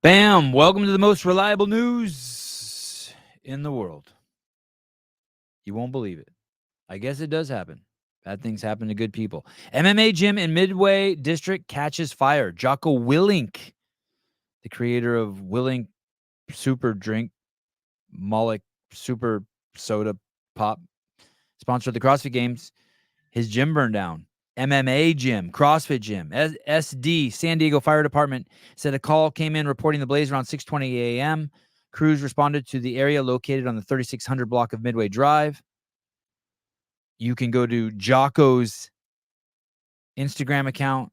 Bam! Welcome to the most reliable news in the world. You won't believe it. I guess it does happen. Bad things happen to good people. MMA Gym in Midway District catches fire. Jocko Willink, the creator of Willink Super Drink, Moloch Super Soda Pop, sponsor of the CrossFit Games. His gym burned down. MMA Gym, CrossFit Gym, SD, San Diego Fire Department said a call came in reporting the blaze around 6:20 a.m. Crews responded to the area located on the 3600 block of Midway Drive. You can go to Jocko's Instagram account,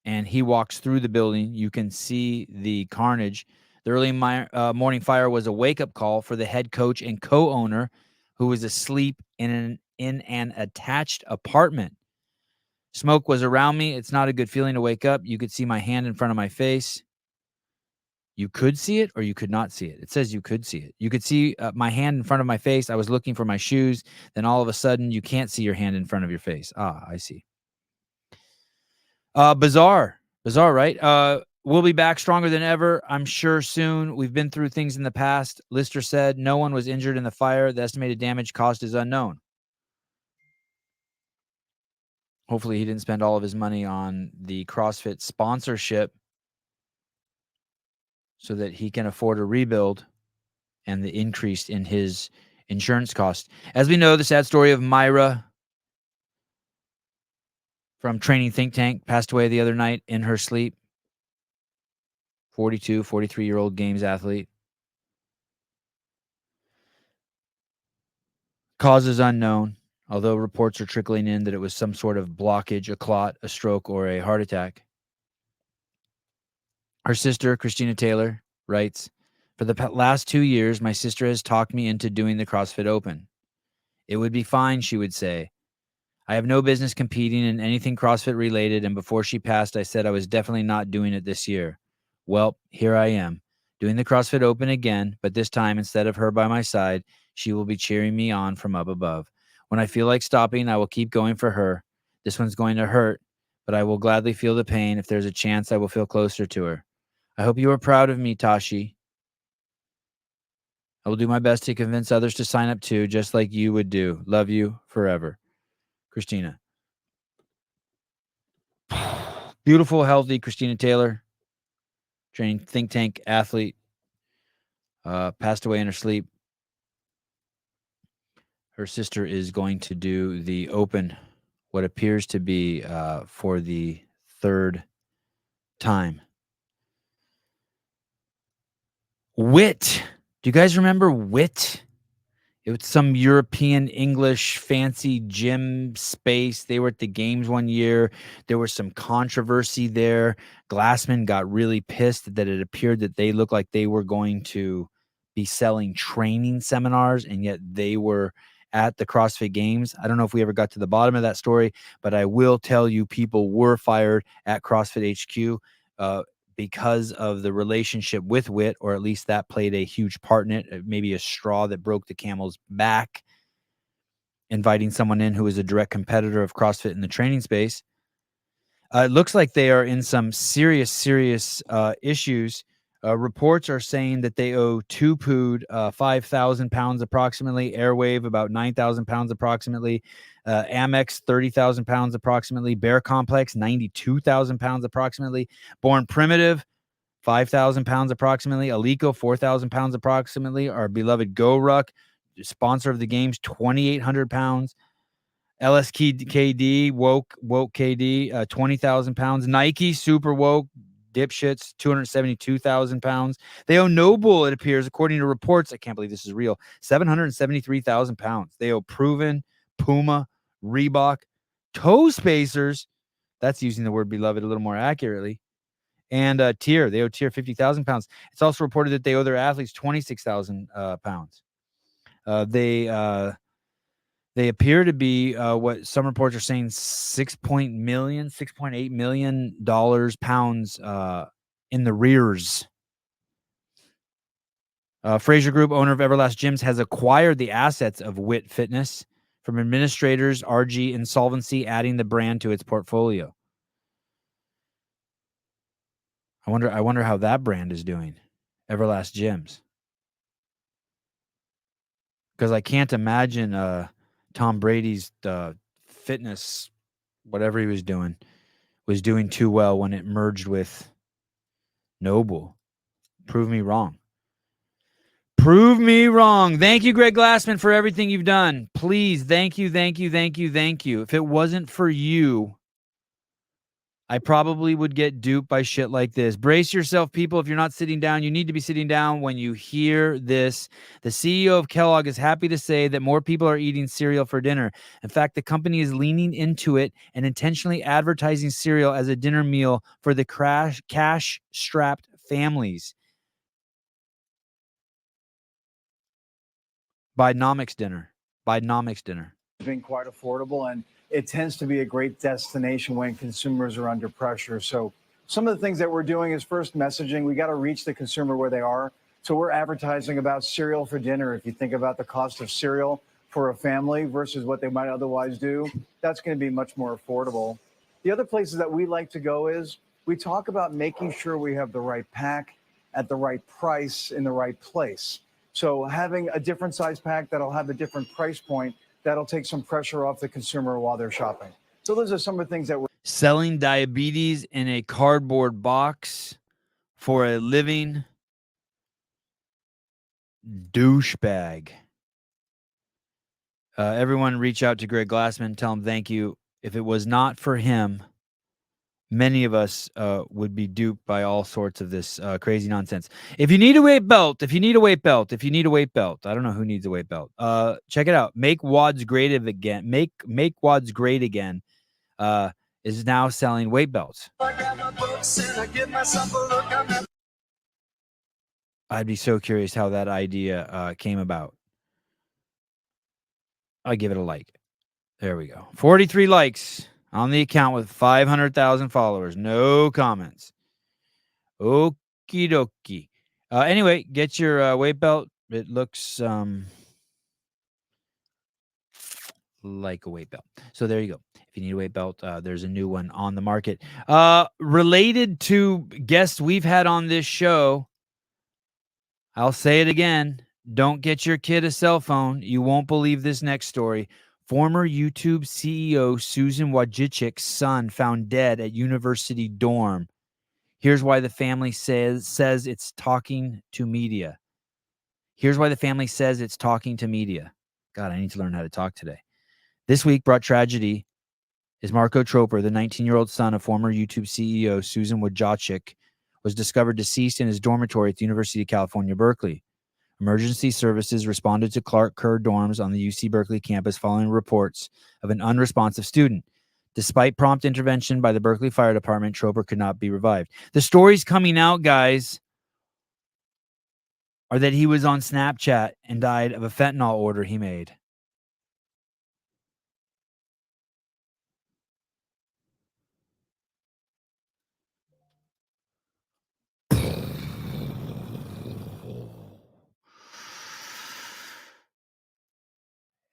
and he walks through the building. You can see the carnage. The early morning fire was a wake-up call for the head coach and co-owner who was asleep in an attached apartment. Smoke was around me. It's not a good feeling to wake up. You could see my hand in front of my face. You could see it or you could not see it. It says you could see it. You could see my hand in front of my face. I was looking for my shoes. Then all of a sudden, you can't see your hand in front of your face. Ah, I see. Bizarre, right? We'll be back stronger than ever, I'm sure, soon. We've been through things in the past. Lister said no one was injured in the fire. The estimated damage cost is unknown. Hopefully he didn't spend all of his money on the CrossFit sponsorship so that he can afford a rebuild and the increase in his insurance costs. As we know, the sad story of Myra from Training Think Tank passed away the other night in her sleep. 43-year-old games athlete. Causes unknown, although reports are trickling in that it was some sort of blockage, a clot, a stroke, or a heart attack. Her sister, Christina Taylor, writes, "For the last 2 years, my sister has talked me into doing the CrossFit Open. It would be fine," she would say. "I have no business competing in anything CrossFit related, and before she passed, I said I was definitely not doing it this year. Well, here I am, doing the CrossFit Open again, but this time, instead of her by my side, she will be cheering me on from up above. When I feel like stopping, I will keep going for her. This one's going to hurt, but I will gladly feel the pain. If there's a chance, I will feel closer to her. I hope you are proud of me, Tashi. I will do my best to convince others to sign up too, just like you would do. Love you forever. Christina." Beautiful, healthy Christina Taylor, Training Think Tank athlete, passed away in her sleep. Her sister is going to do the Open, what appears to be for the third time. Wit. Do you guys remember Wit? It was some European English fancy gym space. They were at the games one year. There was some controversy there. Glassman got really pissed that it appeared that they looked like they were going to be selling training seminars, and yet they were at the CrossFit Games. I don't know if we ever got to the bottom of that story, but I will tell you people were fired at CrossFit HQ because of the relationship with Wit, or at least that played a huge part in it, maybe a straw that broke the camel's back, inviting someone in who is a direct competitor of CrossFit in the training space. It looks like they are in some serious issues. Reports are saying that they owe Tupood 5,000 pounds approximately, Airwave about 9,000 pounds approximately, Amex 30,000 pounds approximately, Bear Complex 92,000 pounds approximately, Born Primitive 5,000 pounds approximately, Alico 4,000 pounds approximately, our beloved GoRuck, sponsor of the games, 2,800 pounds. LSKD, Woke KD, 20,000 pounds. Nike, Super Woke, dipshits, 272,000 pounds. They owe Noble, it appears, according to reports, I can't believe this is real, 773,000 pounds. They owe Proven, Puma, Reebok, Toe Spacers, that's using the word beloved a little more accurately, and Tier. They owe Tier 50,000 pounds. It's also reported that they owe their athletes 26,000 pounds. They appear to be what some reports are saying $6.8 million pounds in the rears. Fraser Group, owner of Everlast Gyms, has acquired the assets of Wit Fitness from administrators RG Insolvency, adding the brand to its portfolio. I wonder how that brand is doing. Everlast Gyms. Because I can't imagine Tom Brady's fitness, whatever he was doing too well when it merged with Noble. Prove me wrong. Prove me wrong. Thank you, Greg Glassman, for everything you've done. Please, thank you, thank you, thank you, thank you. If it wasn't for you, I probably would get duped by shit like this. Brace yourself, people. If you're not sitting down, you need to be sitting down when you hear this. The CEO of Kellogg is happy to say that more people are eating cereal for dinner. In fact, the company is leaning into it and intentionally advertising cereal as a dinner meal for the cash-strapped families. Bidenomics dinner. Bidenomics dinner. Been quite affordable, and it tends to be a great destination when consumers are under pressure. So some of the things that we're doing is first messaging. We got to reach the consumer where they are. So we're advertising about cereal for dinner. If you think about the cost of cereal for a family versus what they might otherwise do, that's going to be much more affordable. The other places that we like to go is we talk about making sure we have the right pack at the right price in the right place. So having a different size pack that'll have a different price point, that'll take some pressure off the consumer while they're shopping. So those are some of the things that we're selling diabetes in a cardboard box for a living. Douchebag. Everyone reach out to Greg Glassman. Tell him thank you. If it was not for him, many of us would be duped by all sorts of this crazy nonsense. If you need a weight belt, I don't know who needs a weight belt. Check it out. Make WODs great again. Make WODs great again. Is now selling weight belts. I'd be so curious how that idea came about. I give it a like. There we go. 43 likes on the account with 500,000 followers. No comments. Okie dokie. Anyway, get your weight belt. It looks like a weight belt. So there you go. If you need a weight belt, there's a new one on the market. Related to guests we've had on this show, I'll say it again. Don't get your kid a cell phone. You won't believe this next story. Former YouTube CEO Susan Wojcic's son found dead at university dorm. Here's why the family says it's talking to media. God, I need to learn how to talk today. This week brought tragedy as Marco Troper, the 19-year-old son of former YouTube CEO Susan Wojcicki, was discovered deceased in his dormitory at the University of California, Berkeley. Emergency services responded to Clark Kerr dorms on the UC Berkeley campus following reports of an unresponsive student. Despite prompt intervention by the Berkeley Fire Department, Troper could not be revived. The stories coming out, guys, are that he was on Snapchat and died of a fentanyl order he made.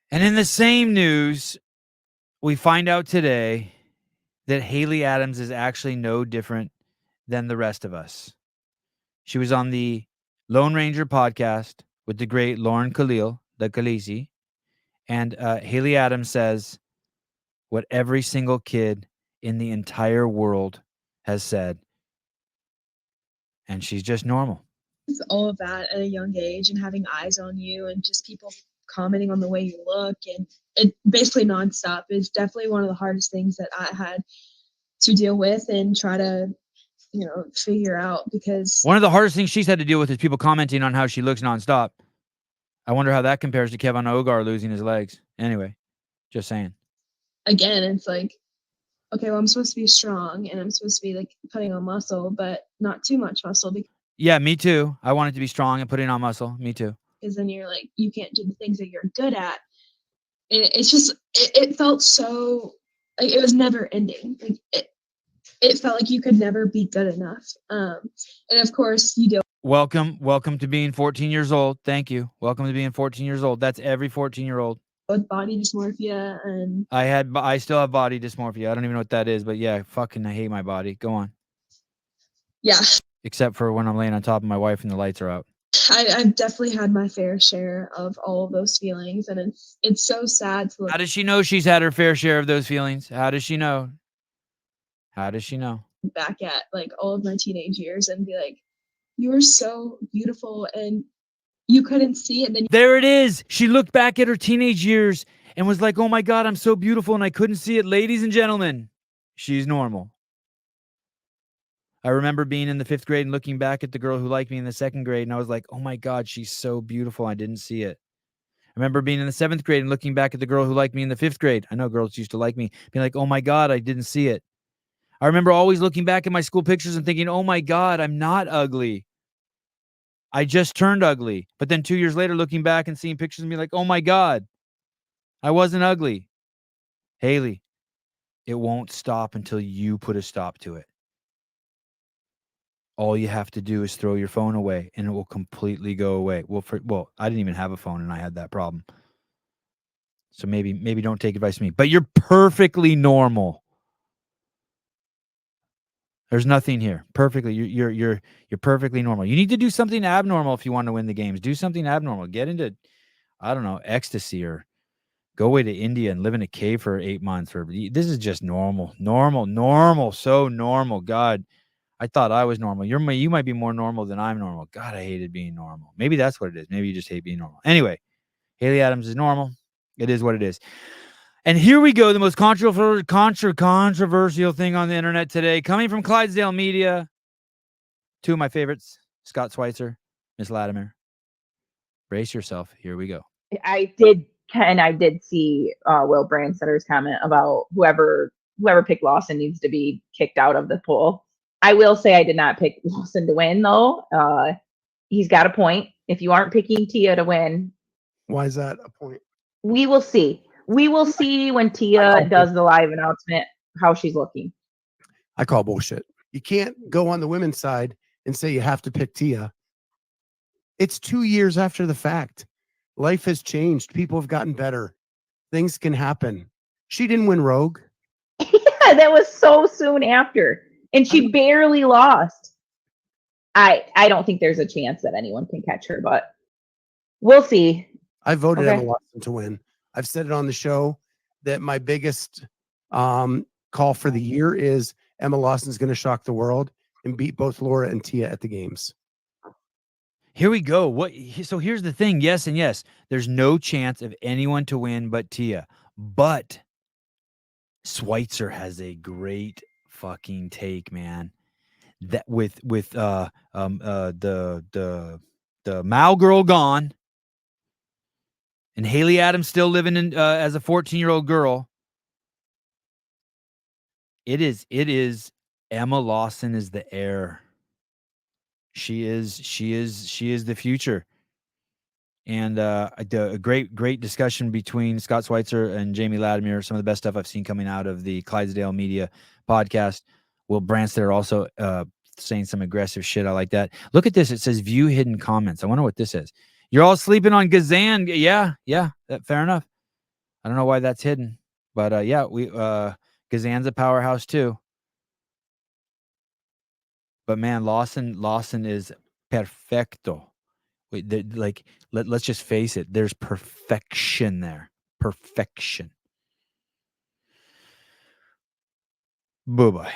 And in the same news, we find out today that Hayley Adams is actually no different than the rest of us. She was on the Lone Ranger podcast with the great Lauren Khalil, the Khaleesi, and Hayley Adams says what every single kid in the entire world has said, and she's just normal. All of that at a young age and having eyes on you and just people commenting on the way you look and it basically nonstop is definitely one of the hardest things that I had to deal with and try to, figure out, because one of the hardest things she's had to deal with is people commenting on how she looks nonstop. I wonder how that compares to Kevin Ogar losing his legs. Anyway, just saying. Again, it's like, okay, well, I'm supposed to be strong and I'm supposed to be like putting on muscle, but not too much muscle. Yeah, me too. I wanted to be strong and putting on muscle. Me too. Because then you're like, you can't do the things that you're good at. And it's just, it felt so, like, it was never ending. Like, it felt like you could never be good enough. And of course, you do. Welcome to being 14 years old. Thank you. Welcome to being 14 years old. That's every 14-year-old. With body dysmorphia and... I still have body dysmorphia. I don't even know what that is, but yeah, I hate my body. Go on. Yeah, except for when I'm laying on top of my wife and the lights are out. I've definitely had my fair share of all of those feelings, and it's so sad to look How does she know she's had her fair share of those feelings? How does she know? How does she know? back at like all of my teenage years and be like, you were so beautiful and you couldn't see it. And then There it is. She looked back at her teenage years and was like, oh my God, I'm so beautiful and I couldn't see it. Ladies and gentlemen, she's normal. I remember being in the 5th grade and looking back at the girl who liked me in the 2nd grade, and I was like, oh my God, she's so beautiful. I didn't see it. I remember being in the 7th grade and looking back at the girl who liked me in the 5th grade. I know girls used to like me, being like, oh my God, I didn't see it. I remember always looking back at my school pictures and thinking, oh my God, I'm not ugly. I just turned ugly. But then 2 years later, looking back and seeing pictures and being like, oh my God, I wasn't ugly. Hayley, it won't stop until you put a stop to it. All you have to do is throw your phone away and it will completely go away. Well, I didn't even have a phone and I had that problem. So maybe don't take advice from me. But you're perfectly normal. There's nothing here. Perfectly. You're perfectly normal. You need to do something abnormal if you want to win the games. Do something abnormal. Get into, I don't know, ecstasy, or go away to India and live in a cave for 8 months. Or this is just normal. So normal. God, I thought I was normal. You might be more normal than I'm normal. God, I hated being normal. Maybe that's what it is. Maybe you just hate being normal. Anyway, Hayley Adams is normal. It is what it is. And here we go, the most controversial thing on the internet today, coming from Clydesdale Media. 2 of my favorites, Scott Switzer, Miss Latimer. Brace yourself. Here we go. I did see Will Brandstetter's comment about whoever picked Lawson needs to be kicked out of the pool. I will say I did not pick Lawson to win, though. He's got a point. If you aren't picking Tia to win, why is that a point? We will see. We will see when Tia does the live announcement how she's looking. I call bullshit. You can't go on the women's side and say you have to pick Tia. It's 2 years after the fact. Life has changed. People have gotten better. Things can happen. She didn't win Rogue. Yeah, that was so soon after. And she barely lost. I don't think there's a chance that anyone can catch her, but we'll see. I voted Emma Lawson to win. I've said it on the show that my biggest call for the year is Emma Lawson's going to shock the world and beat both Laura and Tia at the games. Here we go. So here's the thing. Yes and yes. There's no chance of anyone to win but Tia. But Switzer has a great fucking take, man. That with the Mao girl gone and Hayley Adams still living in as a 14-year-old girl. It is Emma Lawson is the heir. She is the future. And a great discussion between Scott Switzer and Jamie Latimer. Some of the best stuff I've seen coming out of the Clydesdale Media podcast. Will Brandstetter also saying some aggressive shit. I like that. Look at this. It says view hidden comments. I wonder what this is. You're all sleeping on Gazan. Yeah. Fair enough. I don't know why that's hidden. But yeah, Gazan's a powerhouse too. But man, Lawson is perfecto. Let's just face it. There's perfection there. Perfection. Bye-bye.